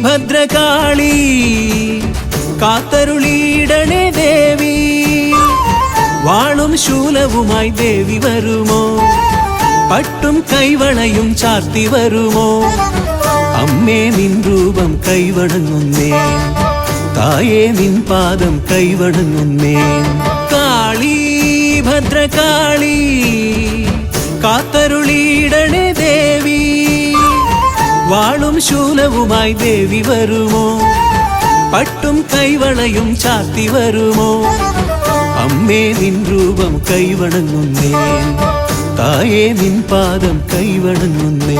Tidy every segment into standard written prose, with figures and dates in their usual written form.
ഭദ്രകാളി കാത്തരുളിയിടണേ ദേവി വാളും ശൂലവുമായി ദേവി വരുമോ പട്ടും കൈവളയും ചാർത്തി വരുമോ അമ്മേ നിൻ രൂപം കൈവണങ്ങുന്നേ തായേ നിൻ പാദം കൈവണങ്ങുന്നേ കാളി ഭദ്രകാളി കാത്തരുളിയിടണേ ദേവി വാളും ശൂലവുമായി ദേവി വരുമോ പട്ടും കൈവളയും ചാർത്തി വരുമോ അമ്മേ നിൻ രൂപം കൈവണങ്ങുന്നേ തായേ നിൻ പാദം കൈവണങ്ങുന്നേ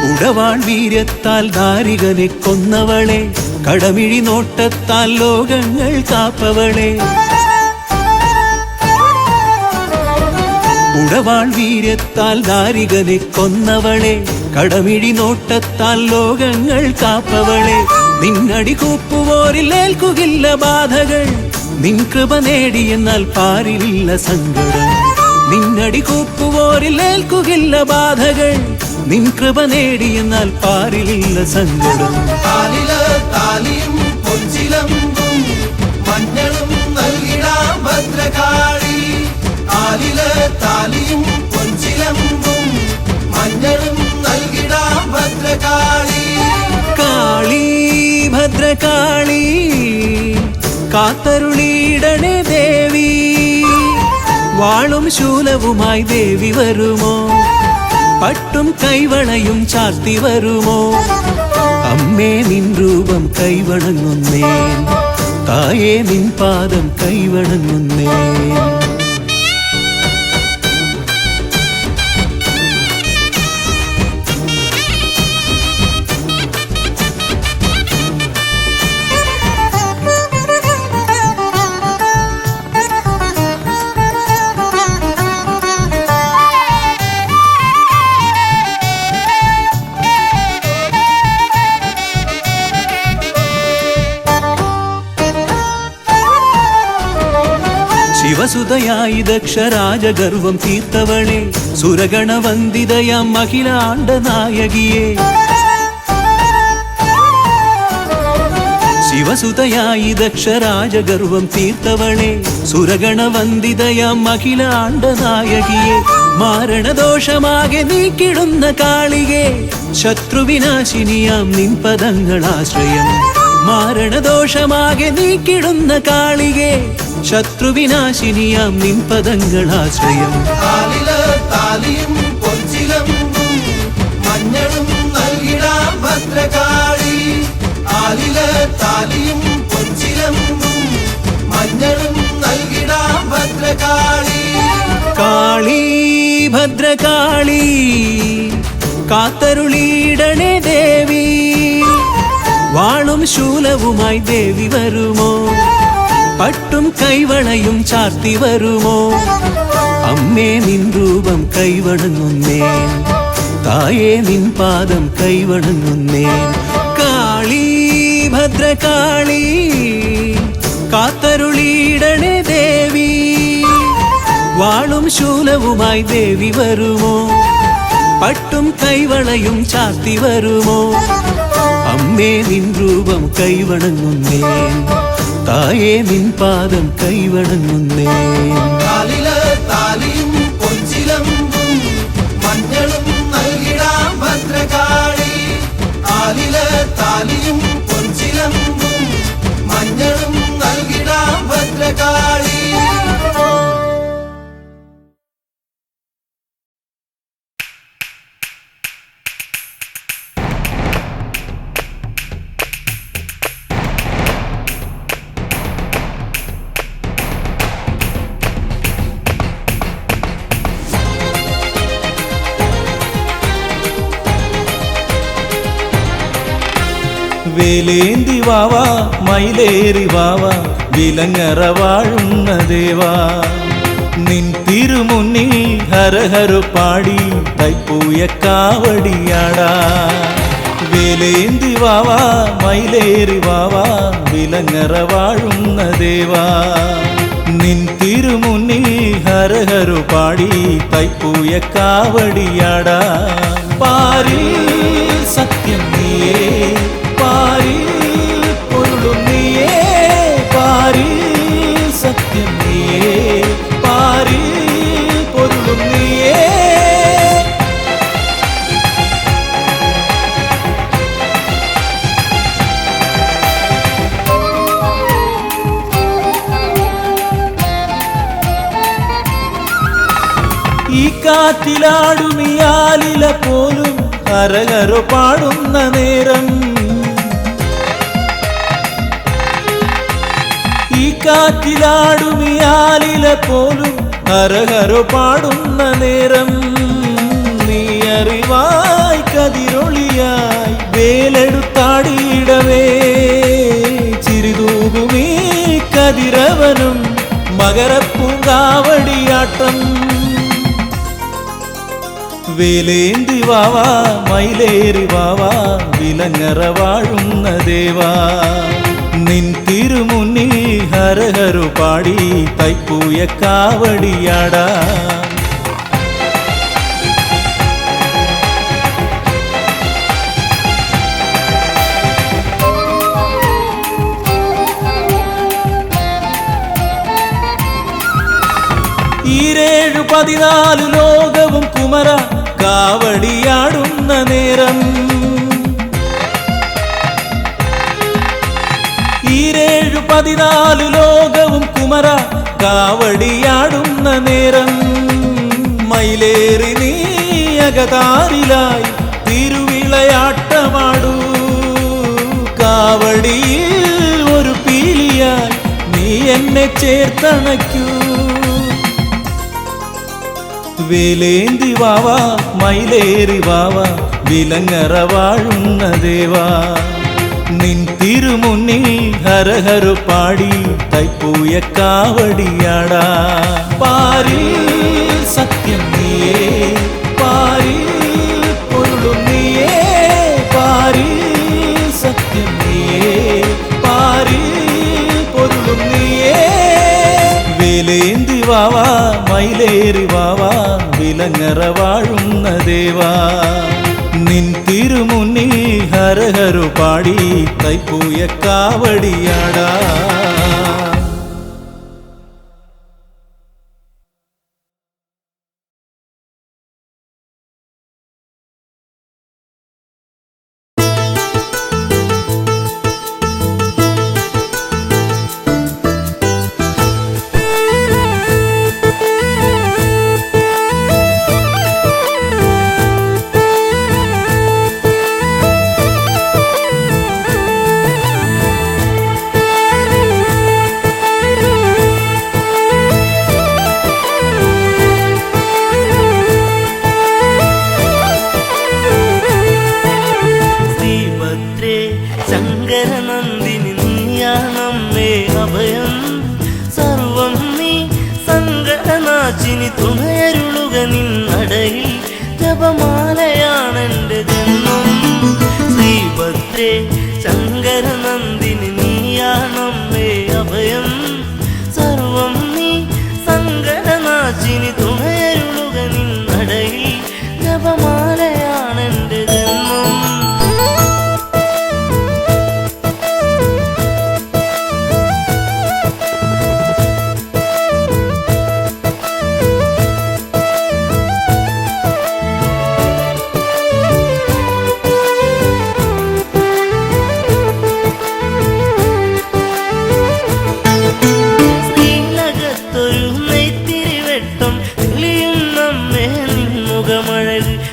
ഉടവാൾ വീര്യത്താൽ ദാരികനെ കൊന്നവളെ കടമിഴി നോട്ടത്താൽ ലോകങ്ങൾ കാപ്പവളെ ഉടവാൾ വീര്യത്താൽ ദാരികനെ കൊന്നവളെ കടമിഴി നോട്ടത്താൽ ലോകങ്ങൾ കാപ്പവളെ നിന്നടി കൂപ്പുവോരിൽ ഏൽക്കുകില്ല ബാധകൾ നിൻ കൃപ നേടിയെന്നാൽ പാരിലില്ല സങ്കടം നിന്നടി കൂപ്പുവോരിൽ ഏൽക്കുകില്ല ബാധകൾ നിൻ കൃപ നേടിയെന്നാൽ പാരിലില്ല സങ്കടം താലിയും പൊൻചിലമ്പും മഞ്ഞളും നൽകിടാം ഭദ്രകാളി താലിയും പൊൻചിലമ്പും മഞ്ഞളും നൽകിടാം ഭദ്രകാളി കാളി ഭദ്രകാളി കാത്തരുളിയിടണേ ദേവി വാളും ശൂലവുമായി ദേവി വരുമോ പട്ടും കൈവളയും ചാർത്തി വരുമോ അമ്മേ നിൻ രൂപം കൈവണങ്ങുന്നേ തായേ നിൻ പാദം കൈവണങ്ങുന്നേ ശിവസുതയായി ദക്ഷരാജഗർവം തീർത്തവളെ സുരഗണവന്ദിതയാം അഖിലാണ്ട നായകിയെ ശിവസുതയായി ദക്ഷരാജഗർവം തീർത്തവളെ സുരഗണവന്ദിതയാം അഖിലാണ്ട നായകിയെ മാരണദോഷമാകെ നീക്കിടുന്ന കാളികെ ശത്രുവിനാശിനിയാം നിൻ പദങ്ങളാശ്രയം മാരണദോഷമാകെ നീക്കിടുന്ന കാളികെ ശത്രുവിനാശിനിയാം നിൻ പദങ്ങളാശ്രയം താലിയും പൊൻചിലമ്പും മഞ്ഞളും നൽകിടാം ഭദ്രകാളി താലിയും പൊൻചിലമ്പും മഞ്ഞളും നൽകിടാം ഭദ്രകാളി കാളി ഭദ്രകാളി കാത്തരുളിയിടണേ ദേവി വാളും ശൂലവുമായി ദേവി വരുമോ പട്ടും കൈവളയും ചാർത്തി വരുമോ അമ്മേ നിൻ രൂപം കൈവണങ്ങുന്നേ തായേ നിൻ പാദം കൈവണങ്ങുന്നേ കാളി ഭദ്രകാളി കാത്തരുളിയിടണേ ദേവി വാളും ശൂലവുമായി ദേവി വരുമോ പട്ടും കൈവളയും ചാർത്തി വരുമോ അമ്മേ നിൻ രൂപം കൈവണങ്ങുന്നേ തായേ നിൻ പാദം കൈവണങ്ങുന്നേ താലിയും പൊൻചിലമ്പും മഞ്ഞളും നൽകിടാം ഭദ്രകാളി താലിയും പൊൻചിലമ്പും മഞ്ഞളും നൽകിടാം ഭദ്രകാളി വേലേന്തി വാവാ മയിലേറി വാവാ വിലങ്ങറ വാഴുന്ന ദേവാ നിൻ തിരുമുന്നിൽ ഹരഹര പാടി തൈപ്പൂയ കാവടിയാടാ വേലേന്തി വാവാ മയിലേറി വാവാ വിലങ്ങറ വാഴുന്ന ദേവാ നിൻ തിരുമുന്നിൽ ഹരഹര പാടി തൈപ്പൂയ കാവടിയാടാ പാരിൽ സത്യം നീയേ പാരിൽ പൊരുളും നീയേ പാരിൽ സത്യം നീയേ പാരിൽ പൊരുളും നീയേ ഈ കാറ്റിലാടുമിയാലില പോലും ഹരഹര പാടുന്ന നേരം ഈ കാറ്റിലാടുമിയാലില പോലും ഹരഹര പാടുന്ന നേരം നീ അറിവായി കതിരൊളിയായി വേലെടുത്താടിയിടവേ ചിരിതൂകുമീ കതിരവനും മകരപ്പൂങ്കാവടിയാട്ടം വേലേന്തി വാവാ മയിലേറി വാവാ വിലങ്ങറ വാഴുന്ന ദേവാ നിൻ തിരുമുന്നിൽ ഹരഹര പാടി തൈപ്പൂയ കാവടിയാടാ ഈരേഴു 14 ലോകവും കുമര കാവടിയാടുന്ന നേരം ഈരേഴു 14 ലോകവും കുമര കാവടിയാടുന്ന നേരം മയിലേറി നീ അകതാരിലായി തിരുവിളയാട്ടമാടൂ കാവടിയിൽ ഒരു പീലിയായി നീ എന്നെ ചേർത്തണയ്ക്കൂ വേലേന്തി വാവാ മയിലേറി വാവാ വിലങ്ങറ വാഴുന്ന ദേവാ നിൻ തിരുമുന്നിൽ ഹരഹര പാടി തൈപ്പൂയ കാവടിയാടാ പാരിൽ സത്യം നീയേ പാരിൽ പൊരുളും നീയേ പാരിൽ സത്യം നീയേ പാരിൽ പൊരുളും നീയേ വേലേന്തി വാവാ മയിലേറി വാവാ വിലങ്ങറ വാഴുന്ന ദേവാ നിൻ തിരുമുന്നിൽ ഹരഹര പാടി തൈപ്പൂയ കാവടിയാടാ തുണയരുളുക നിന്നടയിൽ ജപമാലയാണെന്റെ ജന്മം ശ്രീഭദ്രേ ശങ്കരനന്ദിനി നീയാണമ്മേ അഭയം സർവം നീ സങ്കടനാശിനി തുണയരുളുക നിന്നടയിൽ ജപമാലയാണെന്റെ ജന്മം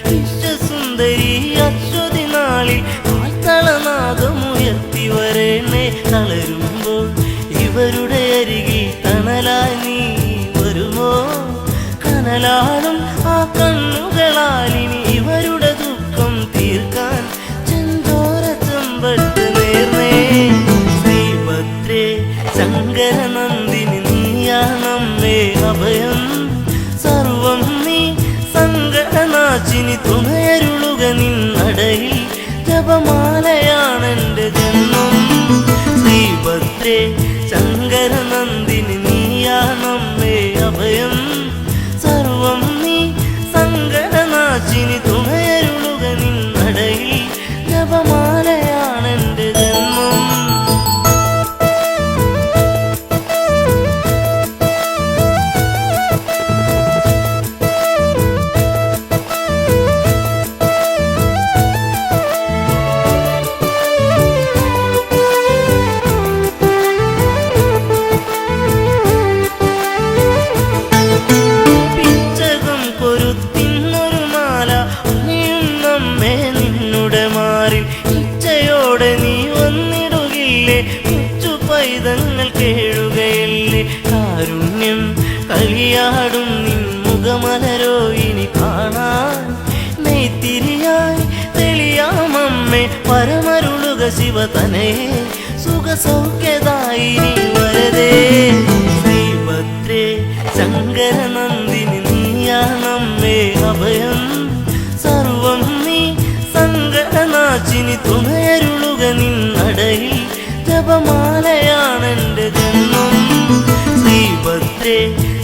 വിശ്വസുന്ദരി അശ്വതി നാളിൽ ആത്തളനാദമുയർത്തി വരേണേ തളരുമ്പോൾ ഇവരുടെ അരികിൽ തണലായി നീ വരുമോ കനലാടും ആ കണ്ണുകളാലിനി ഇവരുടെ ദുഃഖം തീർക്കാൻ ചെന്തോര ചെമ്പട്ട് കാണാൻ നെയ്ത്തിരിയായി തെളിയാമമ്മേ പരമരുളുക ശിവതനയെ സുഖസൗഖ്യദായിനി വരദേ ശ്രീഭദ്രേ ശങ്കരനന്ദിനി നീയാണമ്മേ അഭയം സർവം നീ സങ്കടനാശിനി തുണയരുളുക നിന്നടയിൽ ജപമാലയാണെന്റെ ജന്മം ശ്രീഭദ്രേ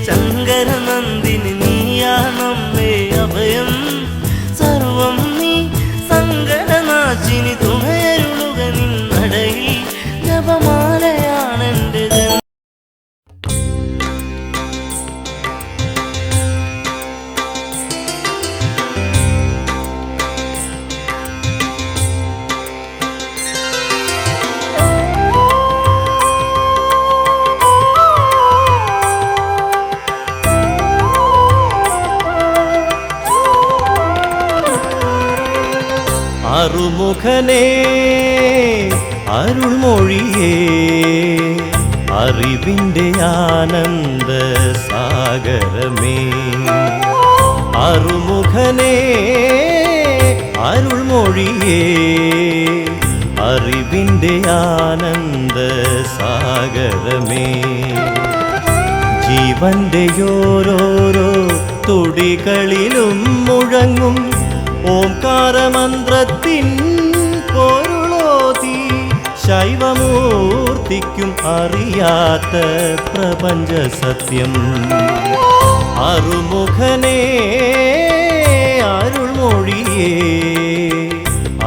ശങ്കരനന്ദിനി നീയാണമ്മേ അഭയം സർവം നീ സങ്കടനാശിനി തുണയരുളുക നിന്നടയിൽ ജപമാലയാണെന്റെ ജന്മം. അറുമുഖനേ അരുൾമൊഴിയേ അറിവിൻ്റെ ആനന്ദ സാഗരമേ അറുമുഖനേ അരുൾമൊഴിയേ അറിവിൻ്റെ ആനന്ദ സാഗരമേ ജീവന്റെ ഓരോരോ തുടികളിലും മുഴങ്ങും ഓംകാരമന്ത്രത്തിൻ പൊരുളോതി ശൈവമൂർത്തിക്കും അറിയാത്ത പ്രപഞ്ച സത്യം അറുമുഖനേ അരുൾമൊഴിയേ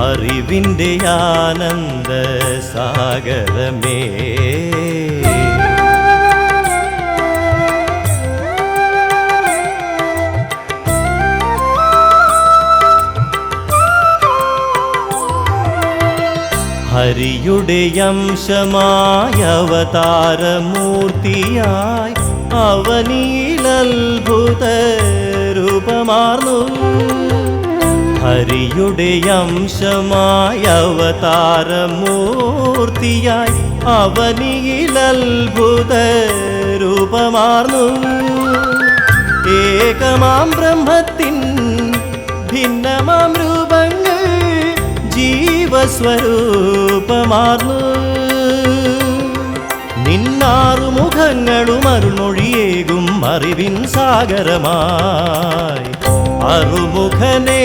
അറിവിൻ്റെ ആനന്ദ സാഗരമേ ഹരിയുടെ അംശമായ അവതാരമൂർത്തിയായി അവനിലത്ഭുത രൂപമാർന്നു ഹരിയുടെ അംശമായ അവതാരമൂർത്തിയായി അവനിലത്ഭുത രൂപമാർന്നു ഏകമാം ബ്രഹ്മത്തിൻ ഭിന്നമാം രൂപങ്ങൾ ജീവസ്വരൂപമാർന്നു നിന്നാറുമുഖങ്ങളും അരുൾമൊഴിയേകും അറിവിൻ സാഗരമായി അറുമുഖനേ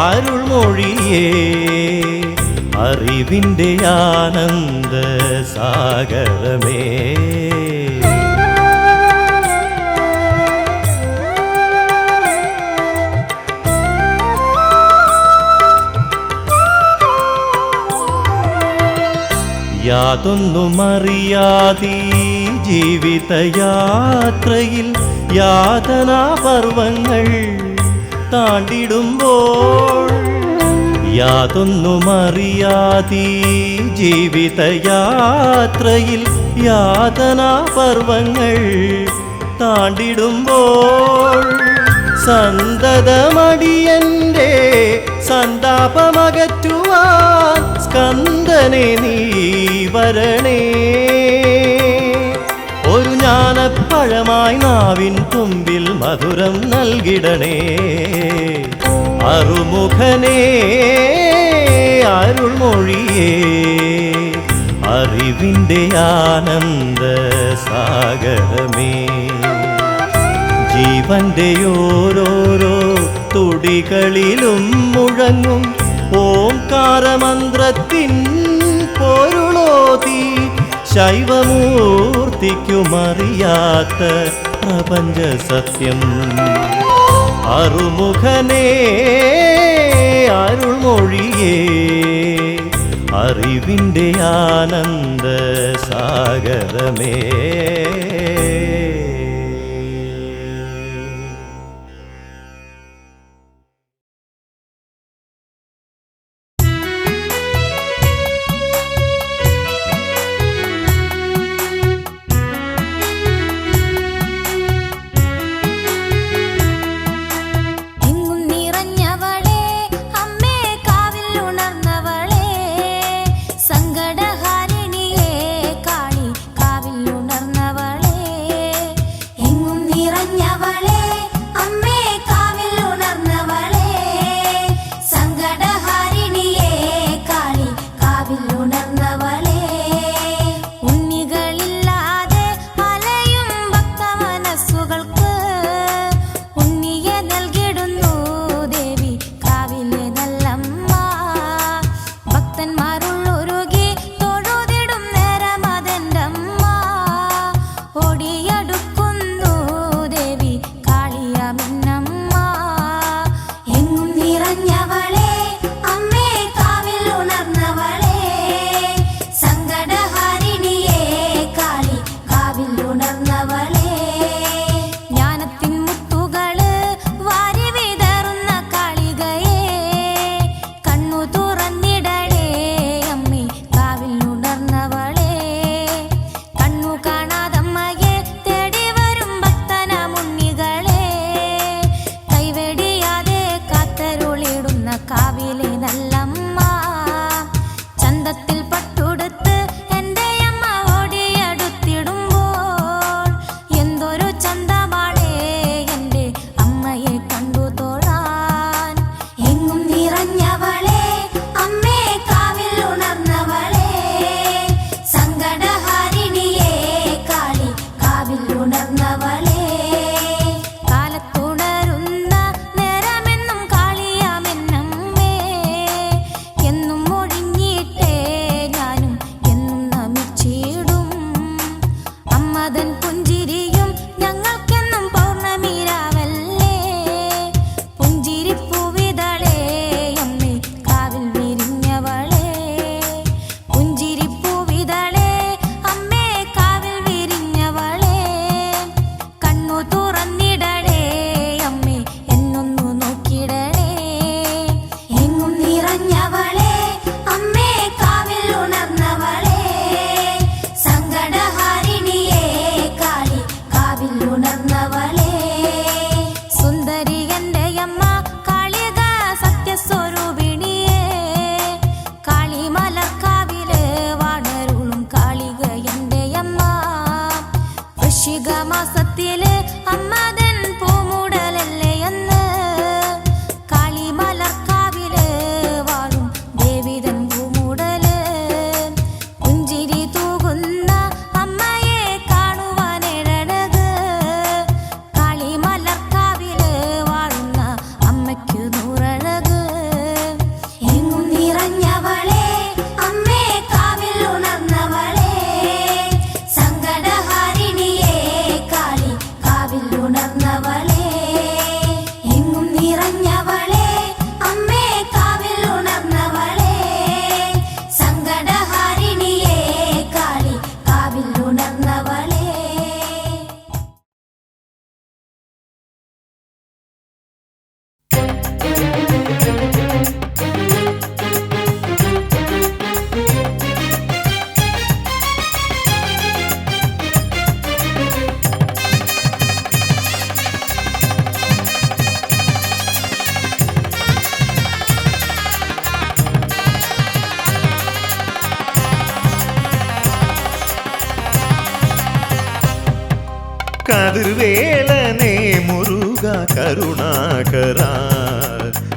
അരുൾമൊഴിയേ അറിവിൻ്റെ ആനന്ദ സാഗരമേ യാതൊന്നുമറിയാതീ ജീവിതയാത്രയിൽ യാതനാപർവങ്ങൾ താണ്ടിടുമ്പോൾ യാതൊന്നുമറിയാതീ ജീവിതയാത്രയിൽ യാതനാപർവങ്ങൾ താണ്ടിടുമ്പോൾ സന്തതമടിയന്റെ സന്താപമകറ്റുവാൻ സ്കന്ദനെ നീ വരണേ ഒരു ജ്ഞാനപ്പഴമായി നാവിൻ തുമ്പിൽ മധുരം നൽകിടണേ അറുമുഖനേ അരുൾമൊഴിയേ അറിവിൻ്റെ ആനന്ദ സാഗരമേ ജീവന്റെ ഓരോരോ തുടികളിലും മുഴങ്ങും ഓംകാരമന്ത്രത്തിൻ പൊരുളോതി ശൈവമൂർത്തിക്കുമറിയാത്ത പ്രപഞ്ച സത്യം അറുമുഖനേ അരുൾമൊഴിയേ അറിവിൻ്റെ ആനന്ദ സാഗരമേ സങ്കടഹാരിണിയേ കാളി കാവിൽ ഉണർന്നവളേ முருகா கருணாகரா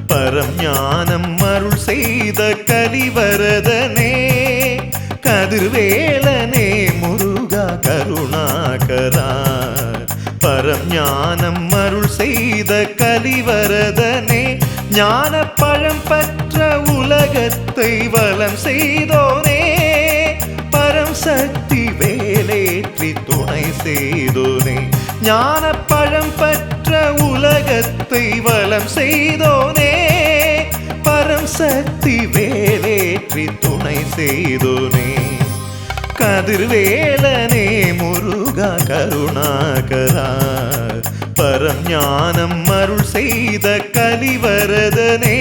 பரம் ஞானம் அருள் செய்த கலிவரதனே கதிர்வேலனே முருகா கருணாகரா பரம் ஞானம் அருள் செய்த கலிவரதனே ஞான பழம் பற்ற உலகத்தை வலம் செய்தோனே பரம் சக்தி வேலேற்றி துணை செய்தோனே ஞான பழம் பற்ற உலகத்தை வலம் செய்தோனே பரம் சக்தி வேலேற்றி துணை செய்தோனே கதிர்வேலனே முருகா கருணாகரா பரம் ஞானம் அருள் செய்த கலிவரதனே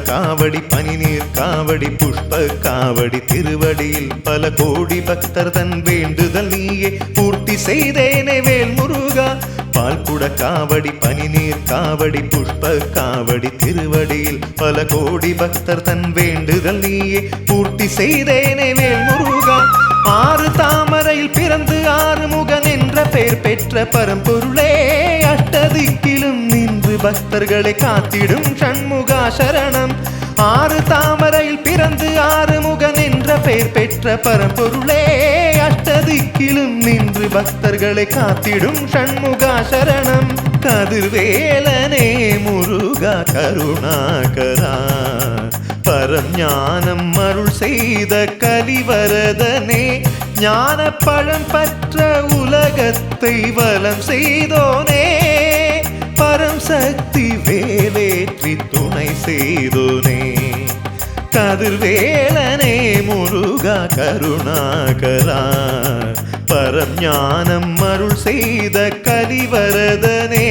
காவடி பனிநீர் காவடி புஷ்ப காவடி திருவடியில் பல கோடி பக்தர் தன் வேண்டுதல் நீயே பூர்த்தி செய்தேனே வேல் முருகா பால்குட காவடி பனிநீர் காவடி புஷ்ப காவடி திருவடியில் பல கோடி பக்தர் தன் வேண்டுதல் நீயே பூர்த்தி செய்தேனே வேல் முருகா ஆறு தாமரையில் பிறந்து ஆறுமுகன் என்ற பெயர் பெற்ற பரம்பொருளே அஷ்டதிக்கிலும் நின்று பக்தர்களை காத்திடும் ஷண்முகா சரணம் ஆறு தாமரையில் பிறந்து ஆறுமுகன் என்ற பெயர் பெற்ற பரம்பொருளே அஷ்டதிக்கிலும் நின்று பக்தர்களை காத்திடும் ஷண்முகா சரணம் கதிர்வேலனே முருகா கருணாகரா பரம் ஞானம் அருள் செய்த கலிவரதனே ஞான பழம் பற்ற உலகத்தை வலம் செய்தோனே பரம் சக்தி வேலேற்றி துணை செய்தோனே கதிர்வேலனே முருகா கருணாகரா பரம் ஞானம் அருள் செய்த கலிவரதனே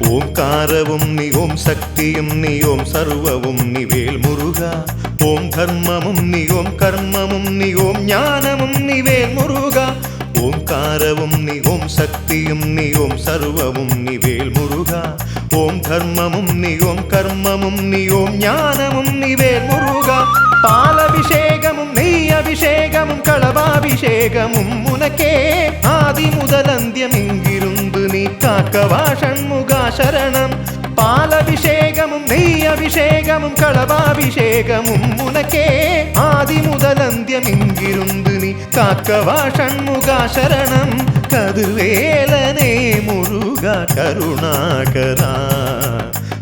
ஓம்காரவும் நீ ஓம் சக்தியும் நீ ஓம் சர்வவும் நீ வேல் முருகா ஓம் தர்மமும் நீ ஓம் கர்மமும் நீ ஓம் ஞானமும் நீ வேல் முருகா ஓம்காரவும் நீ ஓம் சக்தியும் நீ ஓம் சர்வவும் நீ வேல் முருகா ஓம் தர்மமும் நீ ஓம் கர்மமும் நீ ஓம் ஞானமும் நீ வேல் முருகா பாலபிஷேகமும் நெய் அபிஷேகமும் களபாபிஷேகமும் உனக்கே ஆதி முதல் அந்தியம் இங்கிருந்து நீ காக்கவா ஷண்முகா சரணம் பாலபிஷேகமும் நெய் அபிஷேகமும் களபாபிஷேகமும் உனக்கே ஆதி முதல் அந்தியம் இங்கிருந்து நீ காக்கவா ஷண்முகா சரணம் கதிர்வேலனே முருகா கருணாகரா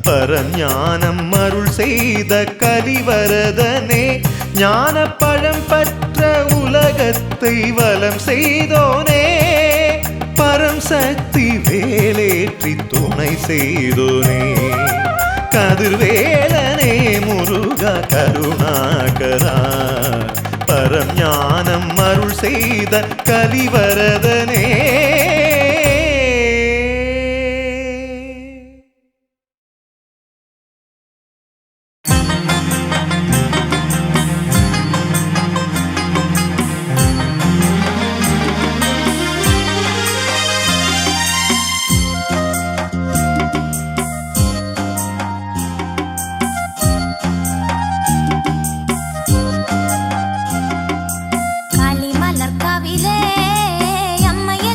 பரம் ஞானம் அருள் செய்த கலிவரதனே ஞான பழம் பற்ற உலகத்தை வலம் செய்தோனே பரம் சக்தி வேலேற்றி துணை செய்தோனே கதிர்வேலனே முருகா கருணாகரா பரம் ஞானம் அருள் செய்த கலிவரதனே காவிலே அம்மைய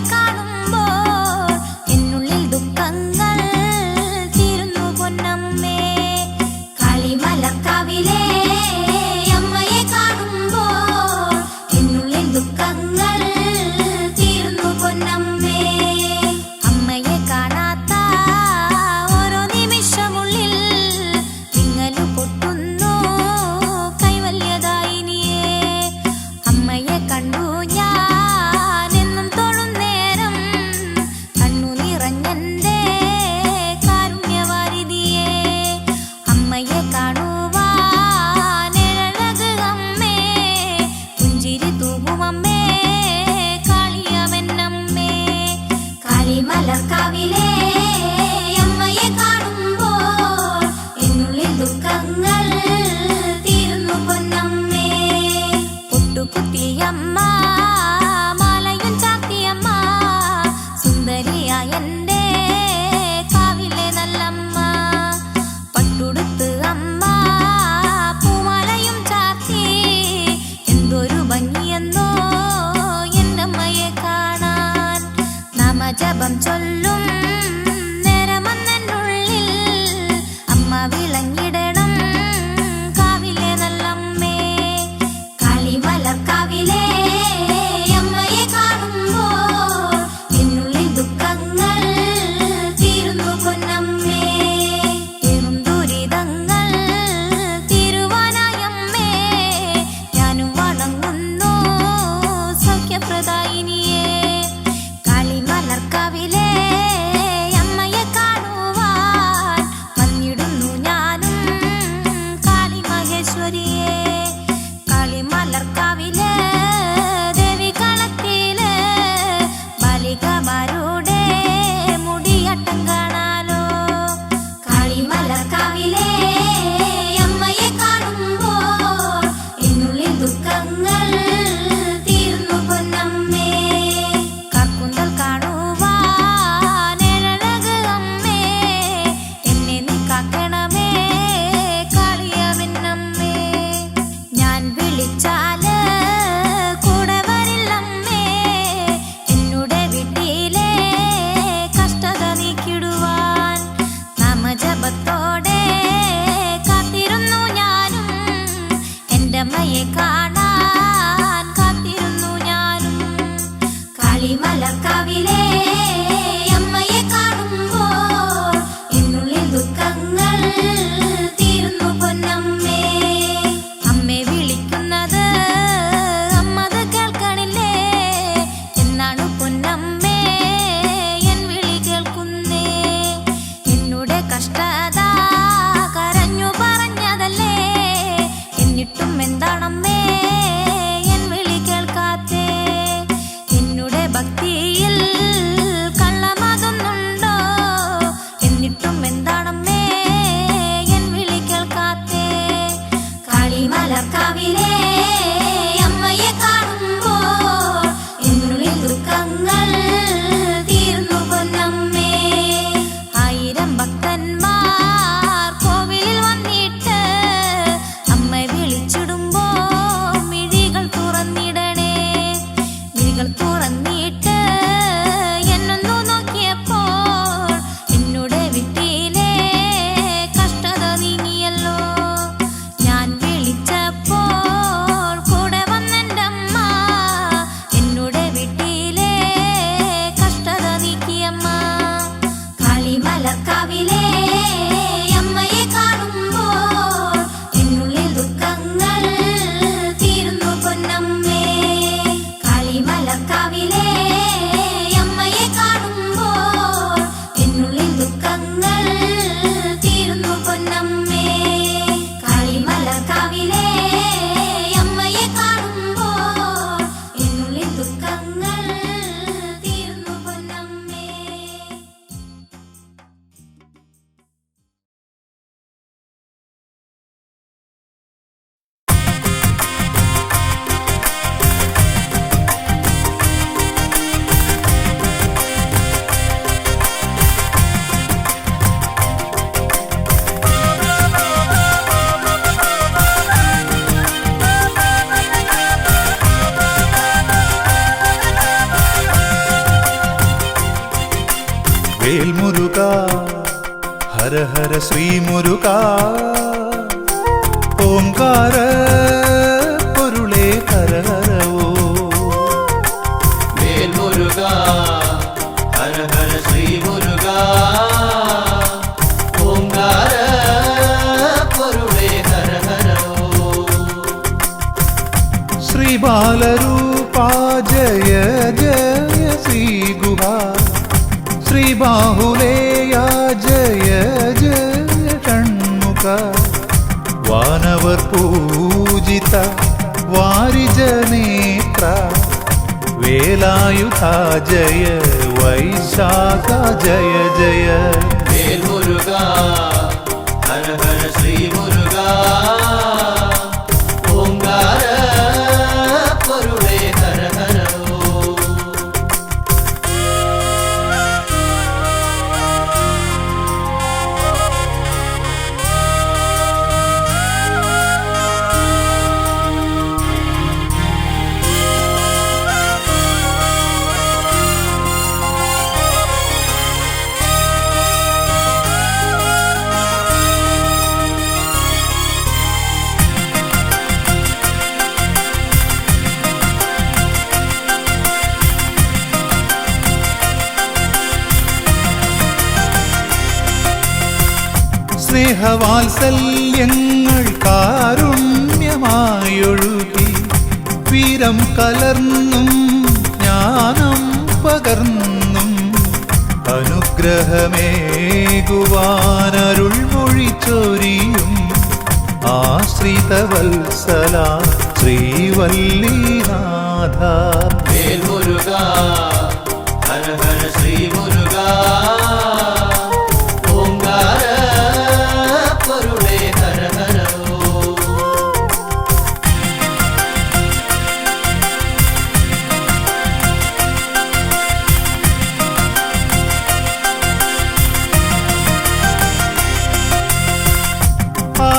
കുത്തിയമ്മ മാലയും ചാത്തിയമ്മ സുന്ദരിയായ എൻ്റെ കാവിലെ നല്ലമ്മ പട്ടുടുത്ത് അമ്മ പൂമാലയും ചാത്തി എന്തൊരു ഭംഗിയെന്നോ എൻ്റെ അമ്മയെ കാണാൻ നാമജപം ചൊല്ലും നേരമെന്നുള്ളിൽ അമ്മ വിളങ്ങിടണം കാവിലെ നല്ലമ്മേ കാളിമലർക്കാവിലെ അമ്മയെ കാണുമ്പോൾ എന്നുള്ളിൽ ദുഃഖങ്ങൾ തീരുന്നു പൊന്നമ്മേ തീരും ദുരിതങ്ങൾ തീരുവാനായമ്മേ ഞാനും വണങ്ങുന്നു സൗഖ്യപ്രദായിനിയെ കാളിമലർക്കാവിലെ അമ്മയെ കാണുവാൻ വന്നിടുന്നു ഞാനും കാളി മഹേശ്വരിയെ കാളിമലർക്കാവിലെ ദേവി കളത്തില് ബാലികമാരുടെ മുടിയട്ടം കാണാലോ കാളിമലർക്കാവിലെ അമ്മയെ കാണുമ്പോൾ എന്നുള്ളിൽ ദുഃഖങ്ങൾ തീർന്നു പൊന്നമ്മേ കാർക്കുന്തൽ കാണുവാൻ ഏഴഴക് അമ്മേ എന്നെ നീ കാക്കണമേ കാളിയമിന്നമ്മേ ഞാൻ വിളിച്ചാല് കൂടെ വരില്ലമ്മേ എന്നുടെ വീട്ടിലെ കഷ്ടത നീക്കിടുവാൻ നാമജപത്തോടെ കാത്തിരുന്നു ഞാനും എൻ്റെ അമ്മയെ കാണാൻ കാത്തിരുന്നു ഞാനും കാളിമലർക്കാവിലെ അമ്മയെ കാണുമ്പോൾ എന്നുള്ളിൽ ദുഃഖങ്ങൾ തീരുന്നു പൊന്നമ്മേ അമ്മേ വിളിക്കുന്നത് അമ്മത് കേൾക്കണില്ലേ എന്നാണ് പൊന്നമ്മേ എൻ വിളി കേൾക്കുന്നേ എന്നുടെ കഷ്ടത കരഞ്ഞു പറഞ്ഞതല്ലേ എന്നിട്ടും എന്താണമ്മേ എൻ വിളി കേൾക്കാത്തേ എന്നുടെ ഭക്തിയിൽ കള്ളമാകുന്നുണ്ടോ എന്നിട്ടും എന്താണമ്മേ എൻ വിളി കേൾക്കാത്തേ കാളിമലർക്കാവിലെ അമ്മയെ കാണുമ്പോൾ എന്നുള്ളിൽ ദുഃഖങ്ങൾ തീർന്നു പൊന്നമ്മേ ആയിരം ഭക്തന്മാർ കോവിലിൽ വന്നിട്ട് അമ്മ വിളിച്ചിടുമ്പോ മിഴികൾ തുറന്നിടണേ മിഴികൾ തുറന്നിട്ട് എന്നൊന്നു നോക്കിയപ്പോൾ എന്നുടെ വീട്ടിലെ കഷ്ടത നീങ്ങിയല്ലോ ഞാൻ വിളിച്ചപ്പോൾ കൂടെ വന്നെൻ്റെ അമ്മ എന്നുടെ വീട്ടിലെ കഷ്ടത നീക്കിയമ്മ കാളിമലർക്കാവിലെ അമ്മയെ കാണുമ്പോൾ എന്നുള്ളിൽ ദുഃഖങ്ങൾ തീരുന്നു പൊന്നമ്മേ കാളിമലർക്കാവിലെ അമ്മയെ കാണുമ്പോൾ എന്നുള്ളിൽ ദുഃഖങ്ങൾ തീരുന്നു പൊന്നമ്മേ കാളിമലർക്കാവിലെ അമ്മയെ കാണുമ്പോൾ എന്നുള്ളിൽ ദുഃഖങ്ങൾ തീരുന്നു പൊന്നമ്മേ വേൽമുരുക ഹര ഹര ശ്രീമുരുക ഓംകാര പൊരുളേ ഹര ഹരവോ വേൽമുരുക ഹര ഹര ശ്രീ മുരുക ഓംകാര പൊരുളേ ഹര ഹരോ ശ്രീബാലരൂപാ ജയ ജയ ശ്രീഗുഹ ശ്രീബാഹുലേയാ ജയ ജയ ഷൺമുഖ വാനവർ പൂജിത വാരിജനേത്ര വേലായുധ ജയ വൈശാഖ ജയ ജയ വേൽമുരുക ഹര ഹര ശ്രീ മുരുക ഓംകാര സ്നേഹവാത്സല്യങ്ങൾ കാരുണ്യമായൊഴുകി വീരം കലർന്നും ജ്ഞാനം പകർന്നും അനുഗ്രഹമേകുവാനരുൾമൊഴി ചൊരിയും ആശ്രിതവത്സല ശ്രീവല്ലിനാഥ. വേൽ മുരുക ഹര ഹര ശ്രീ മുരുക ഓംകാര പൊരുളേ ഹര ഹര ഓം.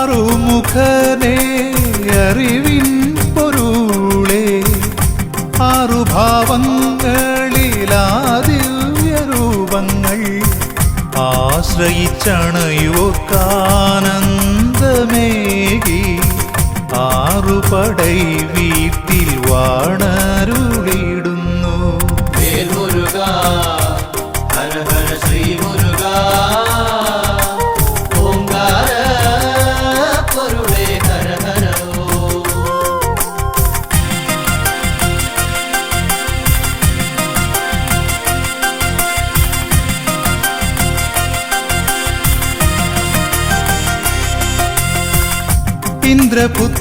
ആറുമുഖനേ അറിവിൻ പൊരുളേ ആറുഭാവങ്ങളിലാദിവ്യരൂപങ്ങൾ ആശ്രയിച്ചണയോർക്കാനന്ദമേകി ആറുപടൈ വീട്ടിൽ വാണരുളിടുന്നു. വേൽ മുരുക ഹര ഹര ശ്രീ മുരുക ഓംകാര പൊരുളേ ഹര ഹര ഓം.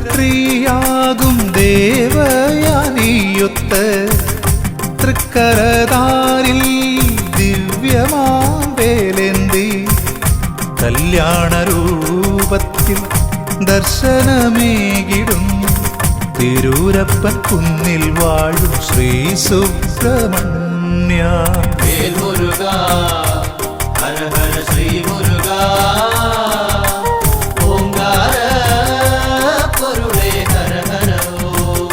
ഇന്ദ്രപുത്രിയാകും ദേവയാനിയൊത്ത് തൃക്കരതാരിൽ ദിവ്യമാവേലേന്തി കല്യാണരൂപത്തിൽ ദർശനമേകിടുന്നു തിരൂരപ്പൻ കുന്നിൽ വാഴും ശ്രീ സുബ്രഹ്മണ്യ. വേൽ മുരുക ഹര ഹര ശ്രീ മുരുക ഓംകാര പൊരുളേ ഹര ഹര ഓം.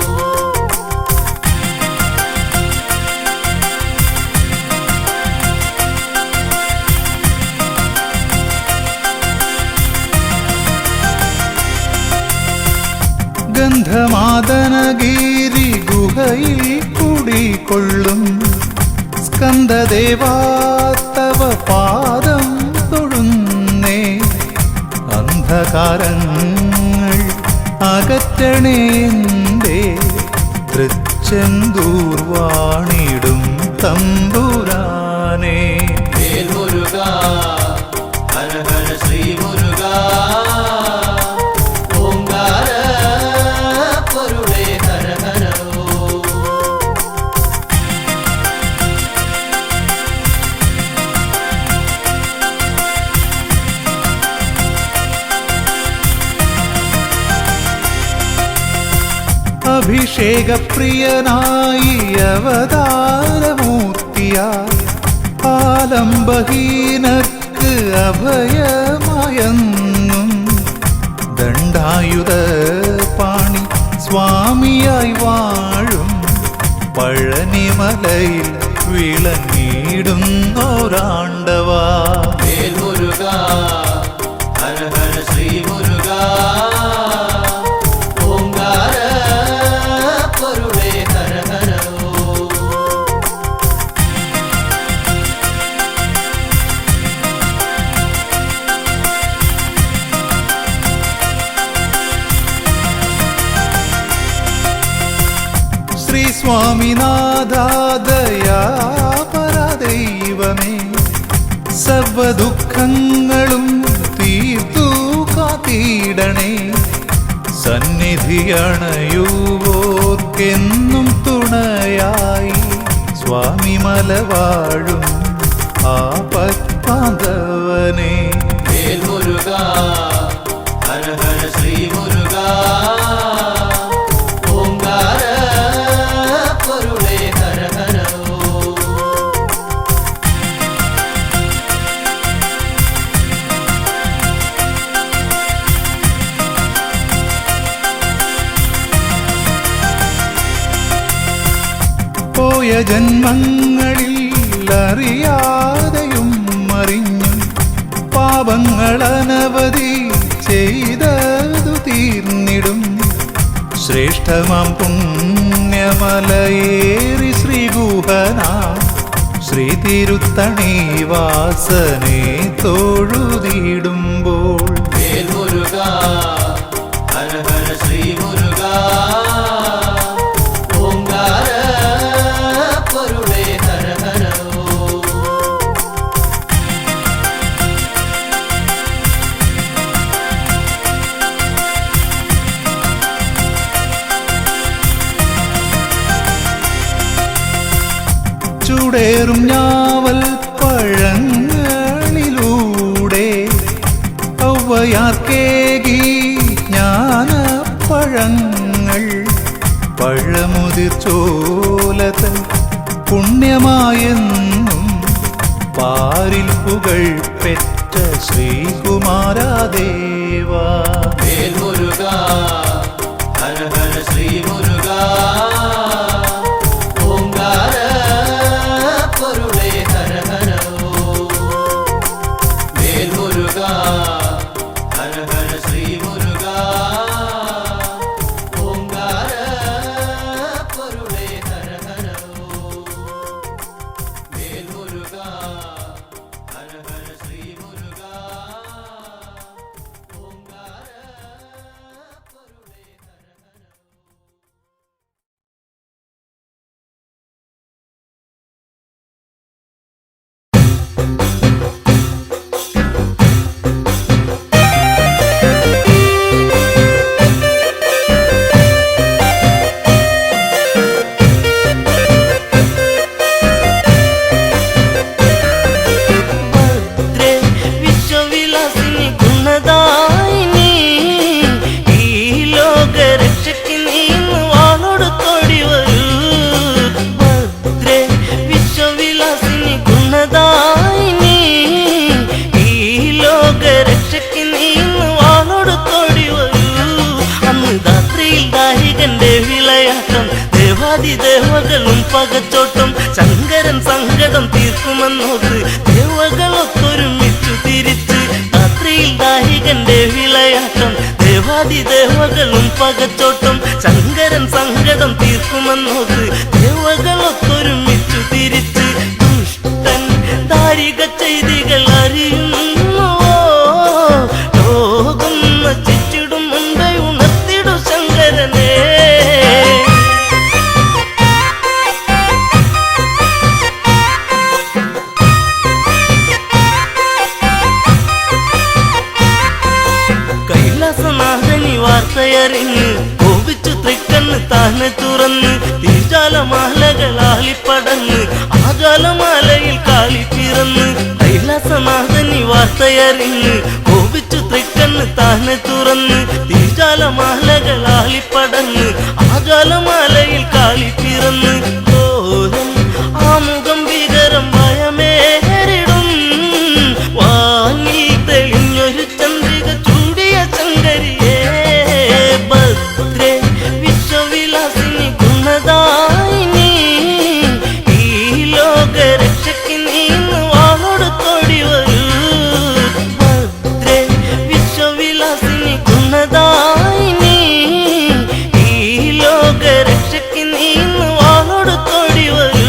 ഗന്ധമാദനഗിരി ഗുഹയിൽ കുടികൊള്ളും സ്കന്ദദേവാ തവ പാദം തൊഴുന്നേ അന്ധകാരങ്ങൾ അകറ്റണേന്തേ തൃച്ചെന്തൂർ വാണിടും തമ്പുരാനേ. വേൽ മുരുക ഹര ഹര ശ്രീ മുരുക ഓംകാര പൊരുളേ ഹര ഹര ഓം. അഭിഷേകപ്രിയനായി അവതാരമൂർത്തിയായി ആലംബഹീനർക്ക് അഭയമായെന്നും ദണ്ഡായുധ പാണി സ്വാമിയായി വാഴും പഴനിമലയിൽ വിളങ്ങിടുന്നോരാണ്ടവാ. വേൽ മുരുക ഹര ഹര ശ്രീ മുരുക ഓംകാര പൊരുളേ ഹര ഹര ഓം. ശ്രീ സ്വാമിനാഥാദയാപരദൈവമേ സർവദുഃഖങ്ങളും തീർത്തു കാത്തിടണേ സന്നിധിയണയുവോർക്കെന്നും തുണയായി സ്വാമി മലവാഴും ആപത്പാദവനേ. വേൽ മുരുക ഹര ഹര ശ്രീ മുരുക ഓംകാര പൊരുളേ ഹര ഹര ഓം. പോയ ജന്മങ്ങളിൽ അറിയാതെയും അറിഞ്ഞും പാപങ്ങളനവധി ചെയ്തതു തീർന്നിടും ശ്രേഷ്ഠമാം പുണ്യമലയേറി ശ്രീഗുഹന ശ്രീ തിരുത്തണി വാസനെ തൊഴുതിടുമ്പോൾ ഹര ഹര ശ്രീ മുരുക ഓംകാര പൊരുളേ ഹര ഹര ഓം ചൂടേറും ഞാവൽ പഴങ്ങളിലൂടെ ഔവയാർക്കേകി ജ്ഞാനപ്പഴങ്ങൾ പഴമുതിർ ചോലതൻ പുണ്യമായെന്നും പാരിൽ പുകൾ പെറ്റ ശ്രീകുമാരദേവ വേൽ മുരുക ഹര ഹര ശ്രീ മുരുക ഓംകാര പൊരുളേ ഹര ഹര ഓം വേൽ മുരുക ഹര ഹര ശ്രീ മുരുക ഓംകാര പൊരുളേ ഹര ഹര ഓം വേൽ മുരുക ഹര ഹര ശ്രീ മുരുക ഓംകാര പൊരുളേ ഹര ഹര ഭദ്രേ വിശ്വവിലാസിനി ഗുണദായിനി ഈ ലോകരക്ഷയ്ക്ക് നീന്ന് വാളോടുത്തോടി വരൂ ഭദ്രേ വിശ്വവിലാസിനി ഗുണദായിനി ഈ ലോകരക്ഷയ്ക്ക് നീന്ന് വാളോടുത്തോടി വരൂ അന്ന് രാത്രിയിൽ ദാരികന്റെ വിളയാട്ടം ദേവാദിദേവകളും പകച്ചോട്ടം ശങ്കരൻ സങ്കടം തീർക്കുമെന്നോത്ത് ദേവകളൊത്തൊരുമിച്ചു തിരിച്ച് രാത്രിയിൽ ദാരികന്റെ വിളയാട്ടം ദേവാദിദേവകളും പകച്ചോട്ടം ശങ്കരൻ സങ്കടം തീർക്കുമെന്നോത്ത് ദേവകളൊത്തൊരുമിച്ചു തിരിച്ച് ദുഷ്ടൻ ദാരിക ചെയ്തികൾ അറിയുന്നുവോ ലോകം നശിച്ചിടും മുമ്പേ ഉണർത്തിടു ശങ്കരനെ കൈലാസനാഥനി വാർത്തയറിഞ്ഞ് കോപിച്ചു തൃക്കണ്ണ് താനെ തുറന്ന് തീജാലമാലകളാളിപ്പടന്ന് ആജാലമാലയിൽ കാളി പിറന്ന് കൈലാസനാഥനി വാർത്തയറിഞ്ഞ് കോപിച്ചു തൃക്കണ്ണ് താനെ തുറന്ന് തീജാലമാലകളാളിപ്പടന്ന് ആജാലമാലയിൽ കാളി പിറന്ന് ഘോരം ആമുഖം ഭീകരം ഭയമേറിടും വാങ്ങി തെളിഞ്ഞൊരു ചന്ദ്രിക ചൂടിയ ശങ്കരിയേ ഭദ്രേ വിശ്വവിലാസിനി ഗുണദായിനി ഈ ലോകരക്ഷയ്ക്ക് നീന്ന് വാളോടുത്തോടി വരൂ ഭദ്രേ വിശ്വവിലാസിനി ഗുണദായിനി ഈ ലോകരക്ഷയ്ക്ക് നീന്ന് വാളോടുത്തോടി വരൂ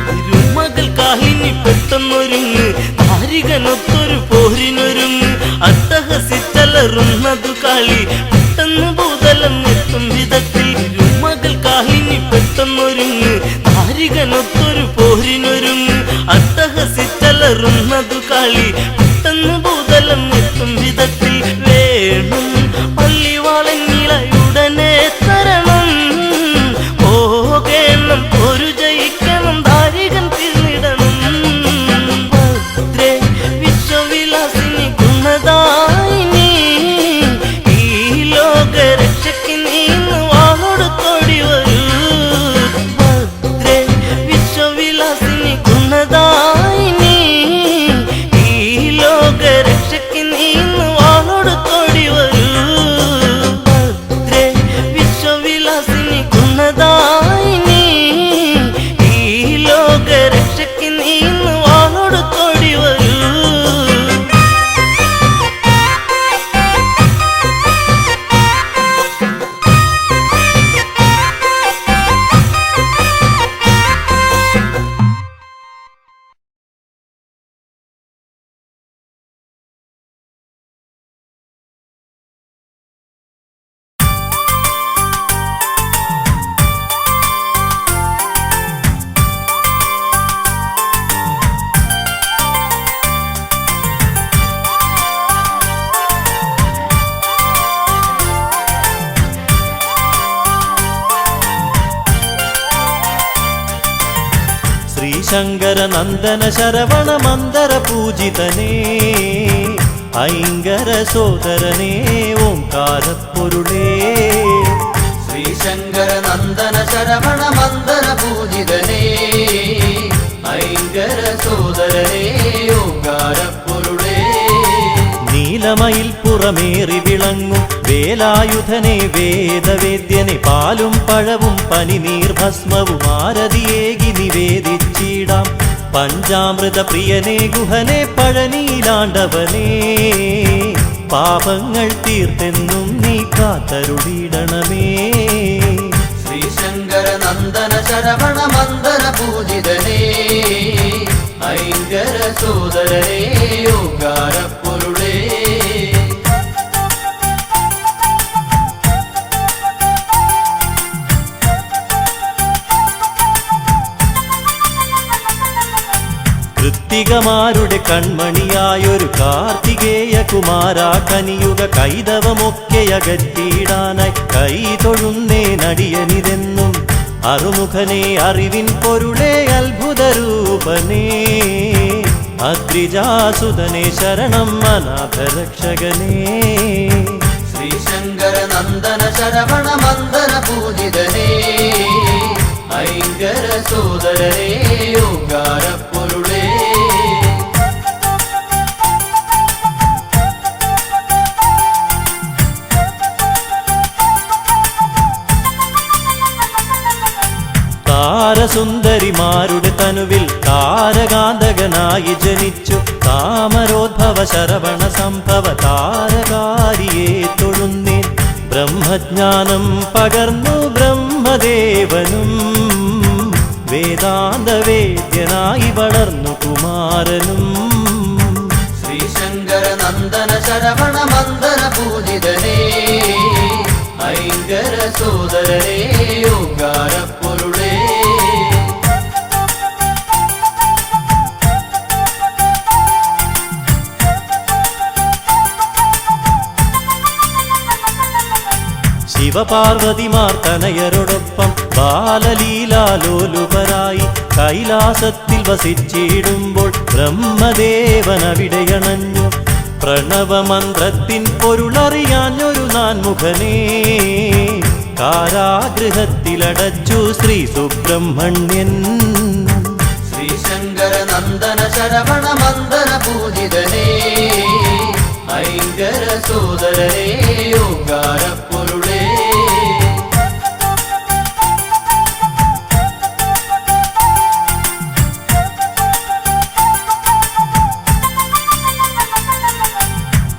തിരുമകൾ കാഹിനി പെട്ടെന്നൊരുങ്ങ് നാരികനൊത്തൊരു പോരിനൊരുങ്ങ് അട്ടഹസിച്ചലറുന്നതു കാളി പെട്ടെന്ന് ഭൂതലം എത്തും വിധത്തിൽ തിരുമകൾ കാഹിനി പെട്ടെന്നൊരുങ്ങ് നാരികനൊത്തൊരു പോരിനൊരുങ്ങ് അട്ടഹസിച്ചലറുന്നതു കാളി പെട്ടെന്ന് ഭൂതലം എത്തും വിധത്തിൽ വേണം പള്ളിവാളങ്ങിളയുടനെ തരണം പോകേണം ഒരു ജയിക്കണം ദാരികൻ തീർന്നിടണം ഭദ്രേ വിശ്വവിലാസിനി ഗുണദായിനി ഈ ലോകരക്ഷയ്ക്ക് നീന്ന് വാളോടുത്തോടി വരൂ ഭദ്രേ വിശ്വവിലാസിനി ഗുണദായിനി ഈ ശ്രീശങ്കര നന്ദന ശരവണ മന്ദര പൂജിതനേ ഐങ്കര സോദരനേ ഓംകാരപ്പൊരുളേ ശ്രീശങ്കര നന്ദന ശരവണ മന്ദര പൂജിതനേ ഐങ്കര സോദരനേ ഓംകാരപ്പൊരുളേ നീലമയിൽ പുറമേറി വിളങ്ങും വേലായുധനെ വേദവേദ്യനെ പാലും പഴവും പനിനീർ ഭസ്മവും ആരതിയേകി നിവേദിച്ചിടാം പഞ്ചാമൃത പ്രിയനെ ഗുഹനെ പഴനീലാണ്ടവനേ പാപങ്ങൾ തീർത്തെന്നും നീ കാത്തരുളിടണമേ ശ്രീശങ്കര നന്ദന ശരവണ മന്ദര പൂജിതനേ ഐങ്കര സോദരനേ ഓംകാരപ്പൊരുളേ കൃത്തികമാരുടെ കൺമണിയായൊരു കാർത്തികേയ കുമാര കനിയുക കൈതവമൊക്കെ അകറ്റിയിടാനായി കൈ തൊഴുന്നേ നടിയനിതെന്നും അറുമുഖനെ അറിവിൻ പൊരുളേ അത്ഭുതരൂപനേ അദ്രിജാസുതനെ ശരണം അനാഥരക്ഷകനേ ശ്രീശങ്കര നന്ദന ശരവണ മന്ദര പൂജിതനേ ഐങ്കര സോദരനേ ഓംകാരപ്പൊരുളേ താരസുന്ദരിമാരുടെ തനുവിൽ താരകാന്തകനായി ജനിച്ചു താമരോദ്ഭവ ശരവണ സംഭവ താരകാരിയെ തൊഴുന്നേൻ ബ്രഹ്മജ്ഞാനം പകർന്നു ബ്രഹ്മദേവനും വേദാന്തവേദ്യനായി വളർന്നു കുമാരനും ശ്രീശങ്കര നന്ദന ശരവണ മന്ദര പൂജിതനേ ഐങ്കര സോദരനേ ഓംകാരപ്പൊരുളേ ശിവപാർവതിമാർ തനയരോടൊപ്പം ബാലലീലാലോലുപരായി കൈലാസത്തിൽ വസിച്ചിടുമ്പോൾ ബ്രഹ്മദേവൻ അവിടെയണഞ്ഞു പ്രണവമന്ത്രത്തിൻ പൊരുളറിയാഞ്ഞൊരു നാൻമുഖനേ കാരാഗൃഹത്തിലടച്ചു ശ്രീ സുബ്രഹ്മണ്യൻ ശ്രീശങ്കര നന്ദന ശരവണ മന്ദര പൂജിതനേ ഐങ്കര സോദരനേ ഓംകാരപ്പൊരുളേ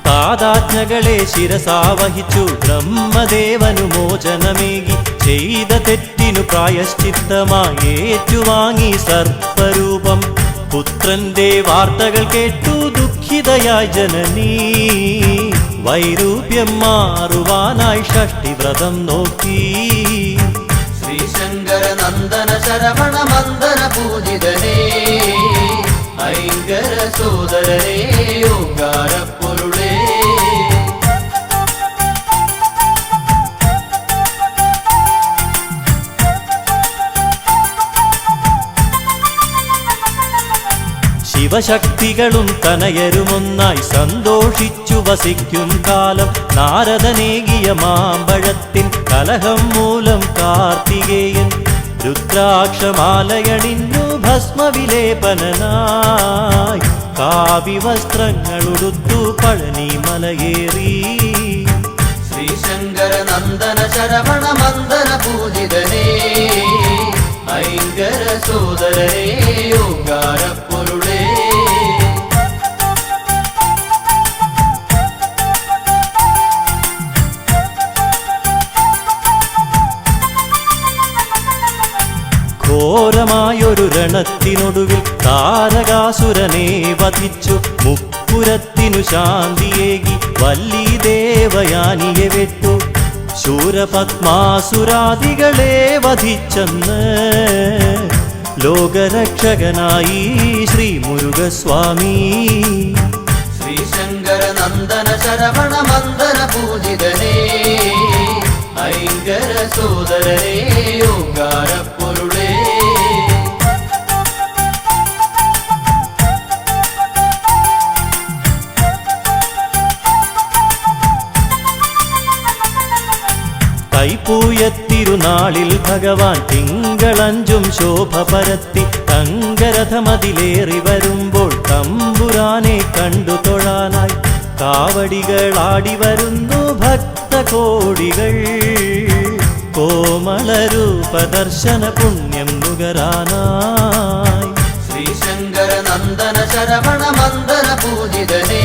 താതാജ്ഞകളെ ശിരസാവഹിച്ചു ബ്രഹ്മദേവനു മോചനമേകി ചെയ്ത തെറ്റിനു പ്രായശ്ചിത്തമായി ഏറ്റുവാങ്ങി സർപ്പരൂപം പുത്രന്റെ വാർത്തകൾ കേട്ടു ദുഃഖിതയായി ജനനീ വൈരൂപ്യം മാറുവാനായി ഷഷ്ടിവ്രതം നോക്കി ശ്രീശങ്കര നന്ദന ശരവണ മന്ദര പൂജിതനേ ഐങ്കര സോദരനേ ഓംകാരപ്പൊരുളേ ശിവശക്തികളും തനയരുമൊന്നായി സന്തോഷിച്ചു വസിക്കും കാലം നാരദനേകിയ മാമ്പഴത്തിൻ കലഹം മൂലം കാർത്തികേയൻ രുദ്രാക്ഷമാലയണിഞ്ഞു ഭസ്മവിലേപനായി കാവ്യവസ്ത്രങ്ങളുടുത്തു പഴനി മലയേറി ശ്രീശങ്കര നന്ദന ശരവണ മന്ദര പൂജിതനേ ഐങ്കര സോദരനേ ഓംകാരപ്പൊരുളേ ഘോരമായൊരു രണത്തിനൊടുവിൽ താരകാസുരനെ വധിച്ചു മുപ്പുരത്തിനു ശാന്തിയേകി വല്ലി ദേവയാനിയെ വെട്ടു ശൂരപത്മാസുരാദികളെ വധിച്ചെന്ന് ലോകരക്ഷകനായി ശ്രീ മുരുകസ്വാമി ശ്രീശങ്കര നന്ദന ശരവണ മന്ദര പൂജിതനേ ഐങ്കര സോദരനേ ഓംകാരപ്പൊരുളേ തൈപ്പൂയത്തിരുനാളിൽ ഭഗവാൻ തിങ്കളഞ്ചും ശോഭ പരത്തി തങ്കരഥമതിലേറി വരുമ്പോൾ തമ്പുരാനെ കണ്ടു തൊഴാനായി കാവടികളാടി വരുന്നു ഭക്തകോടികൾ. കോമളരൂപദർശന പുണ്യം നുകരാനായി ശ്രീശങ്കര നന്ദന ശരവണ മന്ദന പൂജിതനേ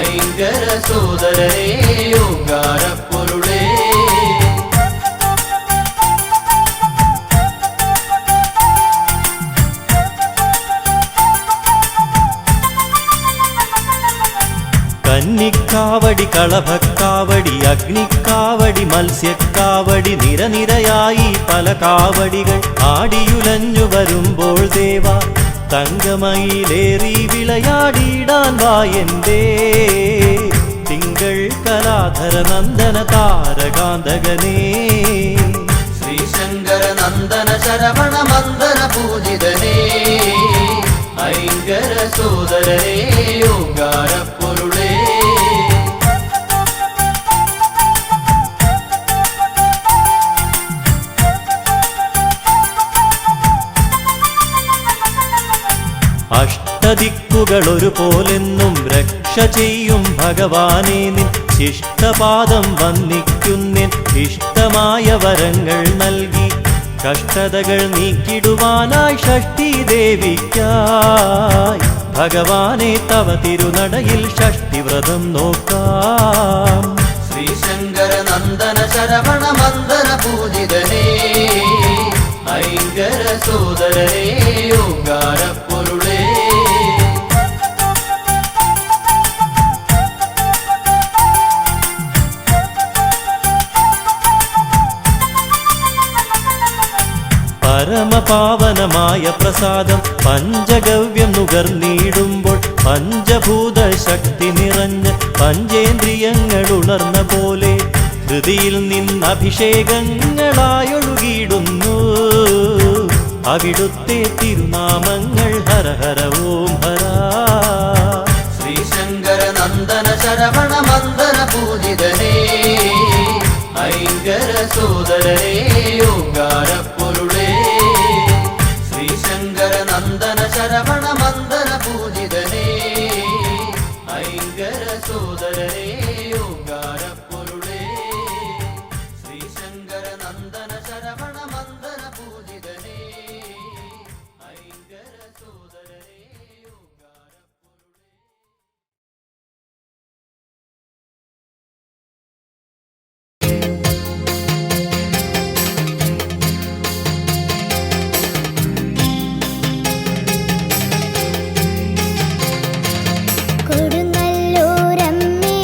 ഐങ്കര സോദരനേ ഓങ്കാരപ്പൊരുളേ. കന്നിക്കാവടി കളഭക്കാവടി അഗ്നിക്കാവടി മത്സ്യക്കാവടി നിരനിരയായി പല കാവടികൾ ആടിയുലഞ്ഞു വരുമ്പോൾ ദേവ തങ്കമയിലേറി വിളയാടിയിടാൻ വായന്തേ. തിങ്കൾ കലാധര നന്ദന താരകാന്തകനേ ശ്രീശങ്കര നന്ദന ശരവണ മന്ദന പൂജിതനേ ഐങ്കര സോദരനേ ഓങ്കാരപ്പൊരുളേ. അഷ്ടദിക്കുകൾ ഒരുപോലെന്നും രക്ഷ ചെയ്യും ഭഗവാനെ നിൻ ശിഷ്ടപാദം വന്ദിക്കുന്നിൻ ഇഷ്ടമായ വരങ്ങൾ നൽകി കഷ്ടതകൾ നീക്കിടുവാനായി ഷഷ്ഠി ദേവിക്കായി ഭഗവാനെ തവ തിരുനടയിൽ ഷഷ്ഠിവ്രതം നോക്കാം. ശ്രീശങ്കര നന്ദന ശരവണ മന്ദന പൂജിതനേ ഐങ്കര സോദരനേ ഓങ്കാരപ്പൊരുളേ. പരമപാവനമായ പ്രസാദം പഞ്ചഗവ്യം നുകർന്നിടുമ്പോൾ പഞ്ചഭൂത ശക്തി നിറഞ്ഞ് പഞ്ചേന്ദ്രിയങ്ങൾ ഉണർന്ന പോലെ ഹൃദിയിൽ നിന്നഭിഷേകങ്ങളായൊഴുകിയിടുന്നു അവിടുത്തെ തിരുനാമങ്ങൾ ഹര ഹര ഓം ഹര. ശ്രീശങ്കര നന്ദന ശരവണ മന്ദന പൂജിതനേ ഐങ്കര സോദരനേ ഓങ്കാരപ്പൊരുളേ. ശ്രീശങ്കര നന്ദന ശരവണ മന്ദന പൂജിതനേ ഐങ്കര സോദരനേ ഓങ്കാരപ്പൊരുളേ. ശ്രീശങ്കര നന്ദന ശരവണ മന്ദന പൂജിതനേ ഐങ്കര സോദരനേ ഓങ്കാരപ്പൊരുളേ. കൊടുങ്ങല്ലൂരമ്മേ